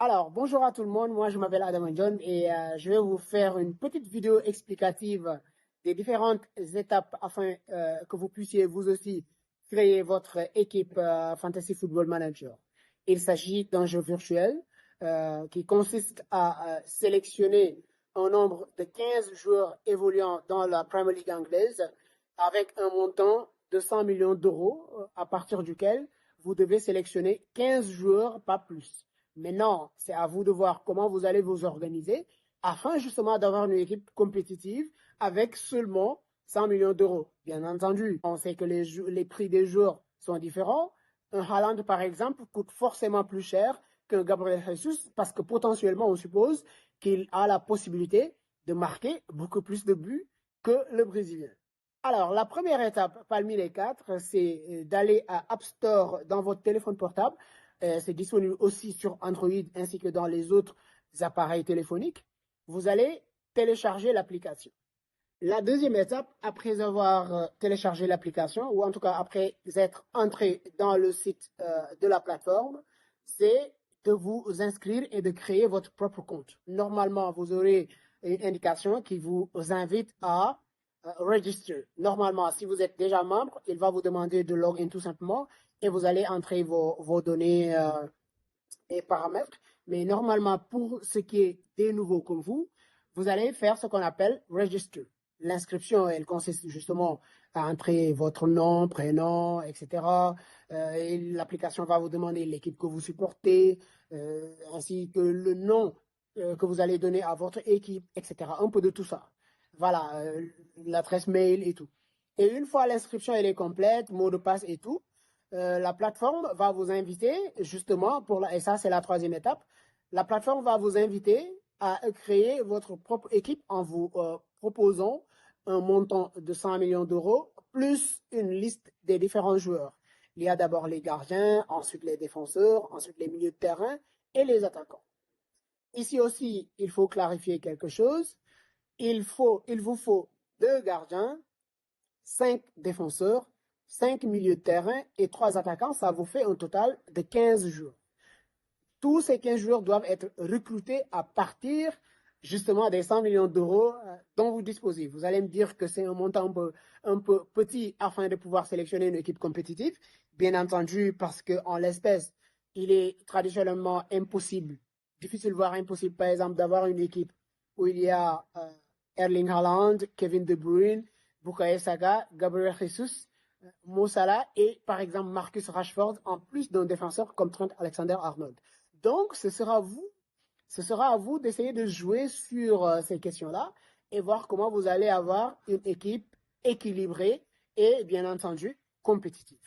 Alors, bonjour à tout le monde, moi je m'appelle Adam John et je vais vous faire une petite vidéo explicative des différentes étapes afin que vous puissiez vous aussi créer votre équipe Fantasy Football Manager. Il s'agit d'un jeu virtuel qui consiste à sélectionner un nombre de 15 joueurs évoluant dans la Premier League anglaise avec un montant de 100 millions d'euros à partir duquel vous devez sélectionner 15 joueurs, pas plus. Maintenant, c'est à vous de voir comment vous allez vous organiser afin justement d'avoir une équipe compétitive avec seulement 100 millions d'euros. Bien entendu, on sait que les prix des joueurs sont différents. Un Haaland, par exemple, coûte forcément plus cher qu'un Gabriel Jesus parce que potentiellement, on suppose qu'il a la possibilité de marquer beaucoup plus de buts que le Brésilien. Alors, la première étape parmi les quatre, c'est d'aller à App Store dans votre téléphone portable. C'est disponible aussi sur Android ainsi que dans les autres appareils téléphoniques. Vous allez télécharger l'application. La deuxième étape, après avoir téléchargé l'application, ou en tout cas après être entré dans le site de la plateforme, c'est de vous inscrire et de créer votre propre compte. Normalement, vous aurez une indication qui vous invite à register. Normalement, si vous êtes déjà membre, il va vous demander de login tout simplement et vous allez entrer vos données et paramètres. Mais normalement, pour ce qui est des nouveaux comme vous allez faire ce qu'on appelle register. L'inscription, elle consiste justement à entrer votre nom, prénom, etc. Et l'application va vous demander l'équipe que vous supportez, ainsi que le nom que vous allez donner à votre équipe, etc. Un peu de tout ça. Voilà, l'adresse mail et tout. Et une fois l'inscription elle est complète, mot de passe et tout, la plateforme va vous inviter justement et ça c'est la troisième étape, la plateforme va vous inviter à créer votre propre équipe en vous proposant un montant de 100 millions d'euros plus une liste des différents joueurs. Il y a d'abord les gardiens, ensuite les défenseurs, ensuite les milieux de terrain et les attaquants. Ici aussi, il faut clarifier quelque chose. Il vous faut 2 gardiens, 5 défenseurs, 5 milieux de terrain et 3 attaquants. Ça vous fait un total de 15 joueurs. Tous ces 15 joueurs doivent être recrutés à partir justement des 100 millions d'euros dont vous disposez. Vous allez me dire que c'est un montant un peu petit afin de pouvoir sélectionner une équipe compétitive. Bien entendu, parce qu'en l'espèce, il est traditionnellement impossible, difficile voire impossible, par exemple, d'avoir une équipe où il y a Erling Haaland, Kevin De Bruyne, Bukayo Saka, Gabriel Jesus, Mo Salah et par exemple Marcus Rashford en plus d'un défenseur comme Trent Alexander-Arnold. Donc, ce sera à vous d'essayer de jouer sur ces questions-là et voir comment vous allez avoir une équipe équilibrée et, bien entendu, compétitive.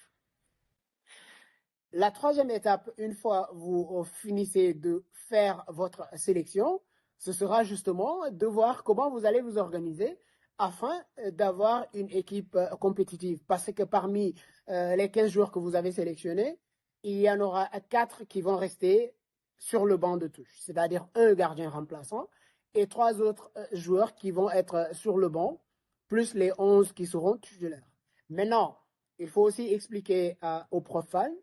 La troisième étape, une fois vous finissez de faire votre sélection, ce sera justement de voir comment vous allez vous organiser afin d'avoir une équipe compétitive. Parce que parmi les 15 joueurs que vous avez sélectionnés, il y en aura 4 qui vont rester sur le banc de touche, c'est-à-dire un gardien remplaçant et 3 autres joueurs qui vont être sur le banc, plus les 11 qui seront titulaires. Maintenant, il faut aussi expliquer aux profanes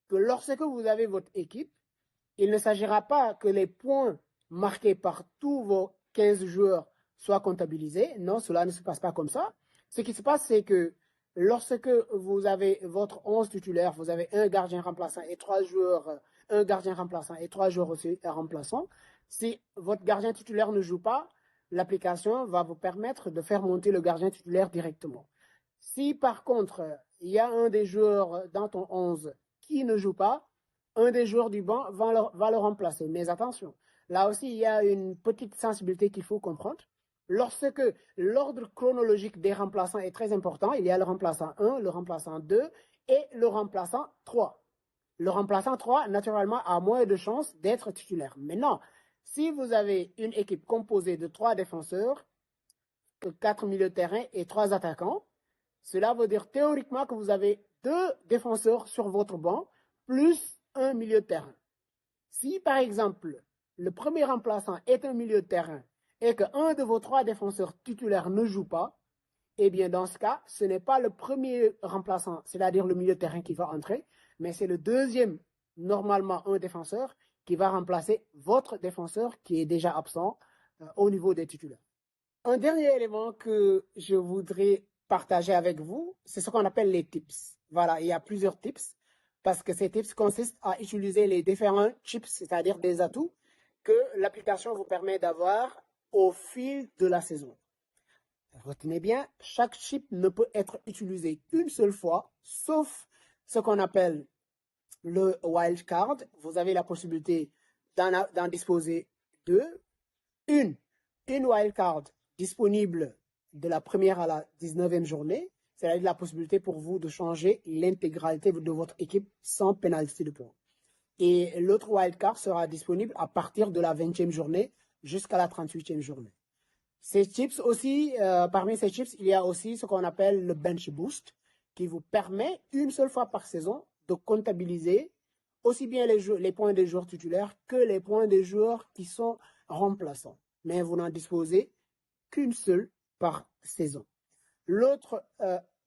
que lorsque vous avez votre équipe, il ne s'agira pas que les points marqués par tous vos 15 joueurs soient comptabilisés. Non, cela ne se passe pas comme ça. Ce qui se passe, c'est que lorsque vous avez votre 11 titulaire, vous avez un gardien remplaçant et 3 joueurs, un gardien remplaçant et 3 joueurs aussi remplaçants. Si votre gardien titulaire ne joue pas, l'application va vous permettre de faire monter le gardien titulaire directement. Si par contre, il y a un des joueurs dans ton 11 qui ne joue pas, un des joueurs du banc va le remplacer. Mais attention, là aussi, il y a une petite sensibilité qu'il faut comprendre. Lorsque l'ordre chronologique des remplaçants est très important, il y a le remplaçant 1, le remplaçant 2 et le remplaçant 3. Le remplaçant 3, naturellement, a moins de chances d'être titulaire. Maintenant, si vous avez une équipe composée de 3 défenseurs, 4 milieux de terrain et 3 attaquants, cela veut dire théoriquement que vous avez 2 défenseurs sur votre banc, plus un milieu de terrain. Si par exemple, le premier remplaçant est un milieu de terrain et qu'un de vos 3 défenseurs titulaires ne joue pas, eh bien dans ce cas, ce n'est pas le premier remplaçant, c'est-à-dire le milieu de terrain qui va entrer, mais c'est le deuxième, normalement un défenseur, qui va remplacer votre défenseur qui est déjà absent au niveau des titulaires. Un dernier élément que je voudrais partager avec vous, c'est ce qu'on appelle les tips. Voilà, il y a plusieurs tips parce que ces tips consistent à utiliser les différents chips, c'est-à-dire des atouts que l'application vous permet d'avoir au fil de la saison. Retenez bien, chaque chip ne peut être utilisé qu'une seule fois, sauf ce qu'on appelle le wildcard. Vous avez la possibilité d'en disposer deux. Une wildcard disponible de la première à la 19e journée, c'est-à-dire la possibilité pour vous de changer l'intégralité de votre équipe sans pénalité de points. Et l'autre wildcard sera disponible à partir de la 20e journée jusqu'à la 38e journée. Ces chips aussi, parmi ces chips, il y a aussi ce qu'on appelle le bench boost qui vous permet une seule fois par saison de comptabiliser aussi bien les points des joueurs titulaires que les points des joueurs qui sont remplaçants. Mais vous n'en disposez qu'une seule par saison. L'autre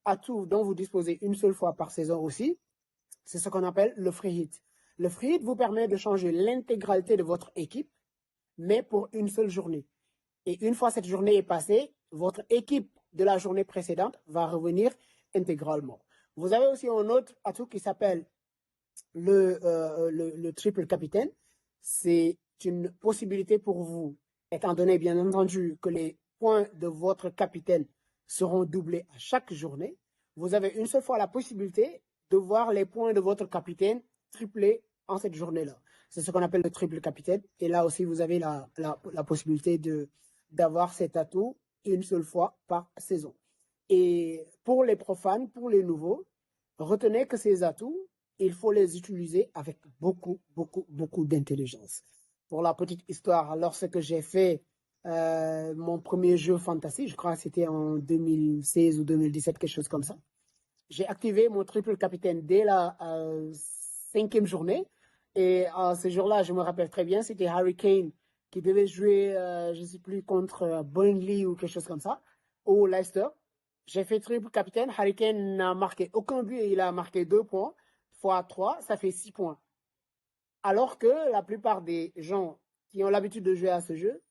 atout dont vous disposez une seule fois par saison aussi, c'est ce qu'on appelle le free hit. Le free hit vous permet de changer l'intégralité de votre équipe, mais pour une seule journée. Et une fois cette journée est passée, votre équipe de la journée précédente va revenir intégralement. Vous avez aussi un autre atout qui s'appelle le triple capitaine. C'est une possibilité pour vous, étant donné bien entendu que les points de votre capitaine seront doublés à chaque journée. Vous avez une seule fois la possibilité de voir les points de votre capitaine triplés en cette journée-là. C'est ce qu'on appelle le triple capitaine. Et là aussi, vous avez la possibilité d'avoir cet atout une seule fois par saison. Et pour les profanes, pour les nouveaux, retenez que ces atouts, il faut les utiliser avec beaucoup, beaucoup, beaucoup d'intelligence. Pour la petite histoire, lorsque j'ai fait mon premier jeu fantasy, je crois que c'était en 2016 ou 2017, quelque chose comme ça, j'ai activé mon triple capitaine dès la 5e journée. Et ce jour-là, je me rappelle très bien, c'était Harry Kane qui devait jouer, je ne sais plus, contre Burnley ou quelque chose comme ça, ou Leicester. J'ai fait triple capitaine. Harry Kane n'a marqué aucun but et il a marqué 2 points. Fois 3, ça fait 6 points. Alors que la plupart des gens qui ont l'habitude de jouer à ce jeu,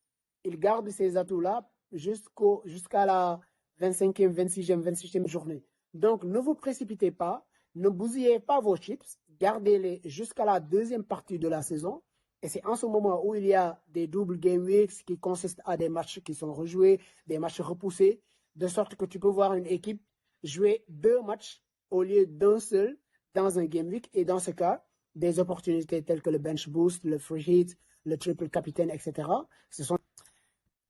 ils gardent ces atouts-là jusqu'à la 25e, 26e, 27e journée. Donc, ne vous précipitez pas, ne bousillez pas vos chips, gardez-les jusqu'à la deuxième partie de la saison. Et c'est en ce moment où il y a des double game weeks qui consistent à des matchs qui sont rejoués, des matchs repoussés, de sorte que tu peux voir une équipe jouer 2 matchs au lieu d'un seul dans un game week. Et dans ce cas, des opportunités telles que le bench boost, le free hit, le triple capitaine, etc.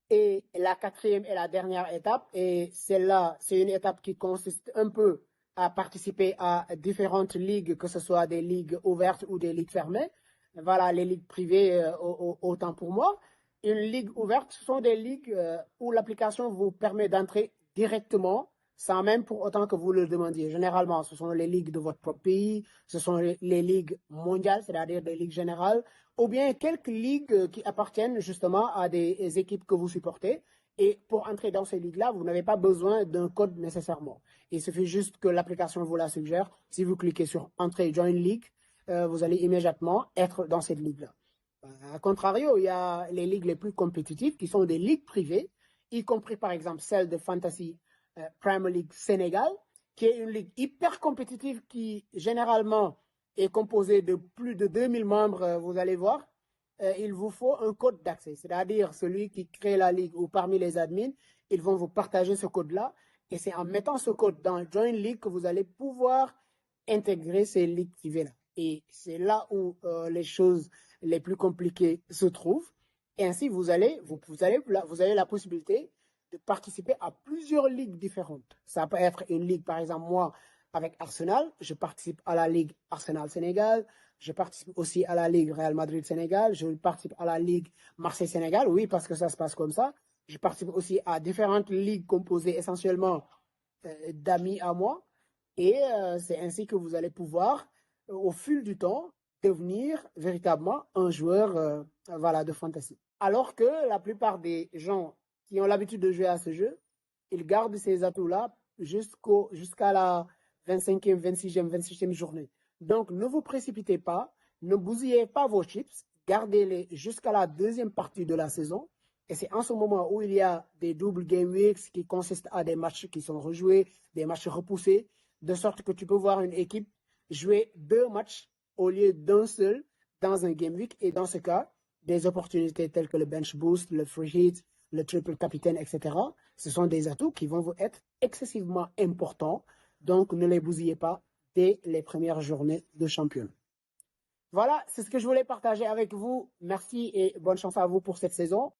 Et la 4e et la dernière étape, et celle-là, c'est une étape qui consiste un peu à participer à différentes ligues, que ce soit des ligues ouvertes ou des ligues fermées. Voilà, les ligues privées, autant pour moi. Une ligue ouverte, ce sont des ligues où l'application vous permet d'entrer directement sans même pour autant que vous le demandiez. Généralement, ce sont les ligues de votre propre pays, ce sont les ligues mondiales, c'est-à-dire des ligues générales, ou bien quelques ligues qui appartiennent justement à des équipes que vous supportez. Et pour entrer dans ces ligues-là, vous n'avez pas besoin d'un code nécessairement. Il suffit juste que l'application vous la suggère. Si vous cliquez sur Entrer Join League, vous allez immédiatement être dans cette ligue-là. A contrario, il y a les ligues les plus compétitives qui sont des ligues privées, y compris par exemple celle de Fantasy Premier League Sénégal, qui est une ligue hyper compétitive qui généralement est composée de plus de 2000 membres, vous allez voir. Il vous faut un code d'accès, c'est-à-dire celui qui crée la ligue ou parmi les admins, ils vont vous partager ce code-là. Et c'est en mettant ce code dans Join League que vous allez pouvoir intégrer ces ligues privées-là. Et c'est là où les choses les plus compliquées se trouvent. Et ainsi, vous avez la possibilité de participer à plusieurs ligues différentes. Ça peut être une ligue, par exemple, moi, avec Arsenal, je participe à la Ligue Arsenal-Sénégal, je participe aussi à la Ligue Real Madrid-Sénégal, je participe à la Ligue Marseille-Sénégal, oui, parce que ça se passe comme ça. Je participe aussi à différentes ligues composées essentiellement d'amis à moi. Et c'est ainsi que vous allez pouvoir, au fil du temps, devenir véritablement un joueur voilà, de fantasy. Alors que la plupart des gens qui ont l'habitude de jouer à ce jeu, ils gardent ces atouts-là jusqu'à la 25e, 26e, 27e journée. Donc, ne vous précipitez pas, ne bousillez pas vos chips, gardez-les jusqu'à la deuxième partie de la saison. Et c'est en ce moment où il y a des double game weeks qui consistent à des matchs qui sont rejoués, des matchs repoussés, de sorte que tu peux voir une équipe jouer 2 matchs au lieu d'un seul dans un game week. Et dans ce cas, des opportunités telles que le bench boost, le free hit, le triple capitaine, etc. Ce sont des atouts qui vont vous être excessivement importants. Donc, ne les bousillez pas dès les premières journées de championnat. Voilà, c'est ce que je voulais partager avec vous. Merci et bonne chance à vous pour cette saison.